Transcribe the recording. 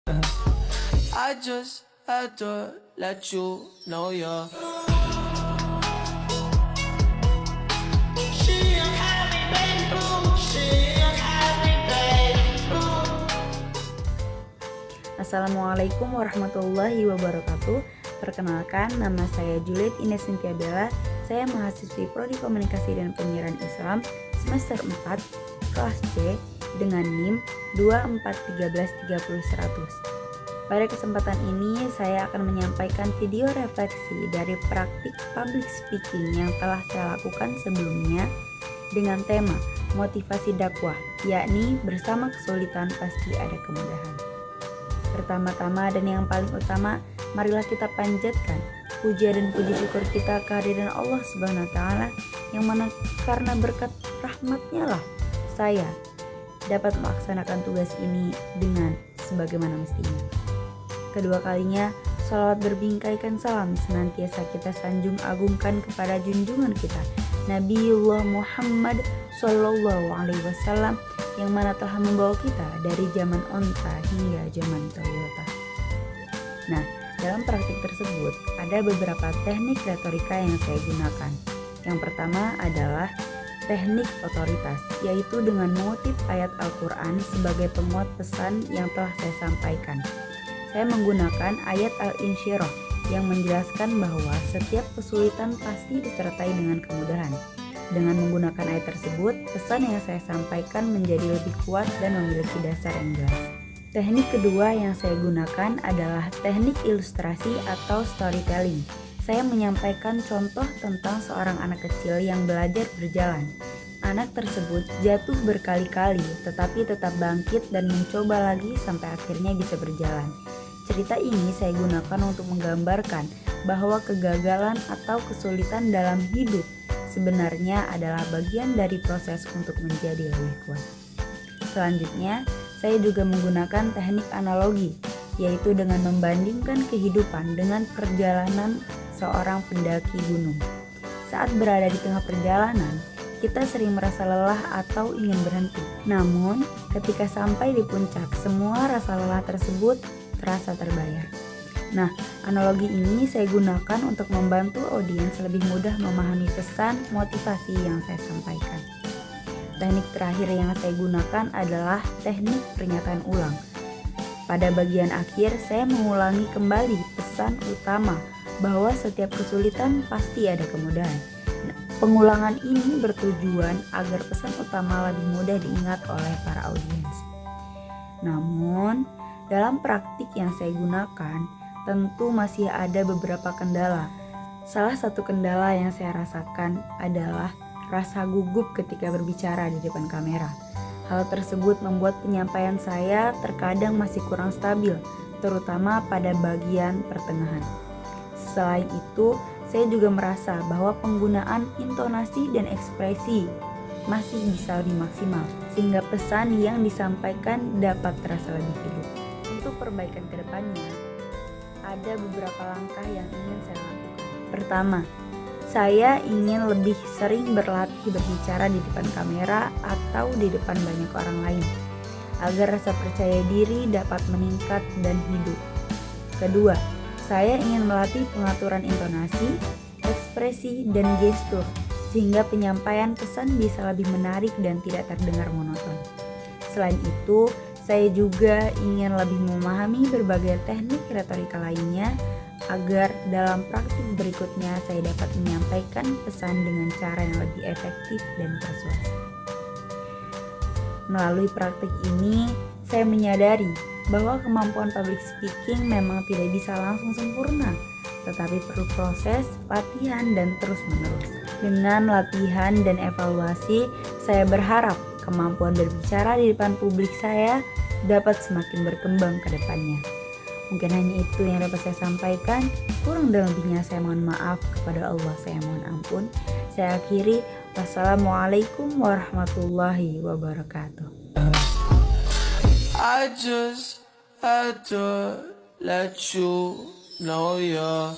I just had to let you know you're. Assalamualaikum warahmatullahi wabarakatuh. Perkenalkan, nama saya Juliet Ines Cynthia Bella. Saya mahasiswi Prodi Komunikasi dan Penyiaran Islam semester 4 kelas C dengan NIM 2413300100. Pada kesempatan ini saya akan menyampaikan video refleksi dari praktik public speaking yang telah saya lakukan sebelumnya dengan tema motivasi dakwah, yakni bersama kesulitan pasti ada kemudahan. Pertama-tama dan yang paling utama, marilah kita panjatkan puja dan puji syukur kita kehadiran Allah Subhanahu wa taala yang mana karena berkat rahmatnya lah saya dapat melaksanakan tugas ini dengan sebagaimana mestinya. Kedua kalinya, salawat berbingkaikan salam senantiasa kita sanjung agungkan kepada junjungan kita Nabiullah Muhammad Sallallahu Alaihi Wasallam yang mana telah membawa kita dari zaman onta hingga zaman Toyota. Nah, dalam praktik tersebut ada beberapa teknik retorika yang saya gunakan. Yang pertama adalah teknik otoritas, yaitu dengan mengutip ayat Al-Quran sebagai penguat pesan yang telah saya sampaikan. Saya menggunakan ayat Al-Insyirah yang menjelaskan bahwa setiap kesulitan pasti disertai dengan kemudahan. Dengan menggunakan ayat tersebut, pesan yang saya sampaikan menjadi lebih kuat dan memiliki dasar yang jelas. Teknik kedua yang saya gunakan adalah teknik ilustrasi atau storytelling. Saya menyampaikan contoh tentang seorang anak kecil yang belajar berjalan. Anak tersebut jatuh berkali-kali tetapi tetap bangkit dan mencoba lagi sampai akhirnya bisa berjalan. Cerita ini saya gunakan untuk menggambarkan bahwa kegagalan atau kesulitan dalam hidup sebenarnya adalah bagian dari proses untuk menjadi lebih kuat. Selanjutnya, saya juga menggunakan teknik analogi, yaitu dengan membandingkan kehidupan dengan perjalanan seorang pendaki gunung. Saat berada di tengah perjalanan, kita sering merasa lelah atau ingin berhenti. Namun, ketika sampai di puncak, semua rasa lelah tersebut terasa terbayar. Nah, analogi ini saya gunakan untuk membantu audiens lebih mudah memahami pesan motivasi yang saya sampaikan. Teknik terakhir yang saya gunakan adalah teknik pernyataan ulang. Pada bagian akhir, saya mengulangi kembali pesan utama bahwa setiap kesulitan pasti ada kemudahan. Nah, pengulangan ini bertujuan agar pesan utama lebih mudah diingat oleh para audiens. Namun, dalam praktik yang saya gunakan, tentu masih ada beberapa kendala. Salah satu kendala yang saya rasakan adalah rasa gugup ketika berbicara di depan kamera. Hal tersebut membuat penyampaian saya terkadang masih kurang stabil, terutama pada bagian pertengahan. Selain itu, saya juga merasa bahwa penggunaan intonasi dan ekspresi masih bisa lebih maksimal, sehingga pesan yang disampaikan dapat terasa lebih hidup. Untuk perbaikan kedepannya, ada beberapa langkah yang ingin saya lakukan. Pertama, saya ingin lebih sering berlatih berbicara di depan kamera atau di depan banyak orang lain, agar rasa percaya diri dapat meningkat dan hidup. Kedua, saya ingin melatih pengaturan intonasi, ekspresi, dan gestur, sehingga penyampaian pesan bisa lebih menarik dan tidak terdengar monoton. Selain itu, saya juga ingin lebih memahami berbagai teknik retorika lainnya agar dalam praktik berikutnya saya dapat menyampaikan pesan dengan cara yang lebih efektif dan persuasif. Melalui praktik ini, saya menyadari bahwa kemampuan public speaking memang tidak bisa langsung sempurna, tetapi perlu proses, latihan, dan terus-menerus. Dengan latihan dan evaluasi, saya berharap kemampuan berbicara di depan publik saya dapat semakin berkembang ke depannya. Mungkin hanya itu yang dapat saya sampaikan. Kurang dan lebihnya saya mohon maaf, kepada Allah saya mohon ampun. Saya akhiri. Wassalamualaikum warahmatullahi wabarakatuh. I just had to let you know you're.